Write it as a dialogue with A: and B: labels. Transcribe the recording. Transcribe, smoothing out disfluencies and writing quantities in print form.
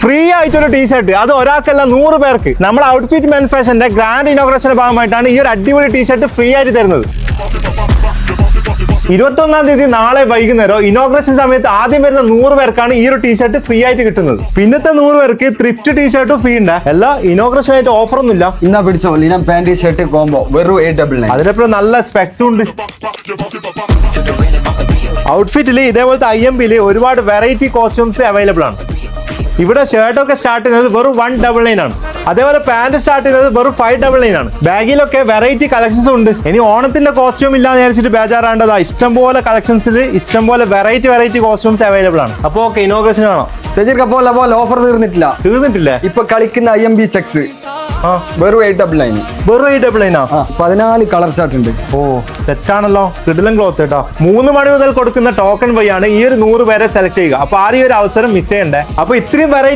A: Free ആയിട്ടൊരു T shirt, അത് ഒരാൾക്കല്ല 100 പേർക്ക്. നമ്മുടെ ഔട്ട്ഫിറ്റ് മാനുഫാക്ചറിന്റെ ഗ്രാൻഡ് ഇനോഗ്രേഷന്റെ ഭാഗമായിട്ടാണ് ഈ ഒരു അടിപൊളി ടീഷർട്ട് ഫ്രീ ആയിട്ട് തരുന്നത്. 21-ാം തീയതി നാളെ വൈകുന്നേരം ഇനോഗ്രേഷൻ സമയത്ത് ആദ്യം വരുന്ന 100 പേർക്കാണ് ഈ ഒരു ടീഷർട്ട് ഫ്രീ ആയിട്ട് കിട്ടുന്നത്. പിന്നത്തെ 100 പേർക്ക് ത്രിഫ്റ്റ് ടീഷർട്ടും ഫ്രീ ഉണ്ട്. എല്ലാ ഇനോഗ്രേഷൻ ആയിട്ട് ഓഫർ ഒന്നുമില്ല.
B: ഇന്നാ പിടിച്ചോ, ലിനം പാന്റ് ഷർട്ട് കോംബോ വെറും 899.
A: അതിനപ്പുറം നല്ല സ്പെക്സും ഉണ്ട്. ഔട്ട്ഫിറ്റിൽ ഇതേപോലത്തെ IMB ഒരുപാട് വെറൈറ്റി കോസ്റ്റ്യൂംസ് അവൈലബിൾ ആണ്. ഇവിടെ ഷർട്ടൊക്കെ സ്റ്റാർട്ട് ചെയ്യുന്നത് വെറും 199 ആണ്. അതേപോലെ പാന്റ് സ്റ്റാർട്ട് ചെയ്യുന്നത് വെറും 599 ആണ്. ബാഗിലൊക്കെ വെറൈറ്റി കളക്ഷൻസും ഉണ്ട്. ഇനി ഓണത്തിന്റെ കോസ്റ്റ്യൂം ഇല്ലാന്ന് വിചാരിച്ചിട്ട് ബേജാറാണ്ടതാ, ഇഷ്ടംപോലെ കളക്ഷൻസിൽ ഇഷ്ടംപോലെ വെറൈറ്റി കോസ്റ്റ്യൂംസ് അവൈലബിൾ ആണ്. അപ്പൊ ഓക്കെ, ഇനോഗ്രേഷൻ കാണാം.
B: പോലെ ഓഫർ തീർന്നിട്ടില്ല. ഇപ്പൊ കളിക്കുന്ന IMB ചെക്സ് വെറും 899.
A: വെറും 899 ആ?
B: 14 കളർ ചാർട്ട് ഉണ്ട്.
A: ഓ സെറ്റ് ആണല്ലോ, കിടിലൻ ക്ലോത്ത് കേട്ടോ. 3 മണി മുതൽ കൊടുക്കുന്ന ടോക്കൺ വഴിയാണ് ഈ ഒരു 100 പേരെ സെലക്ട് ചെയ്യുക. അപ്പൊ ആരും ഈ ഒരു അവസരം മിസ് ചെയ്യണ്ടേ. അപ്പൊ ഇത്രയും വെറൈറ്റി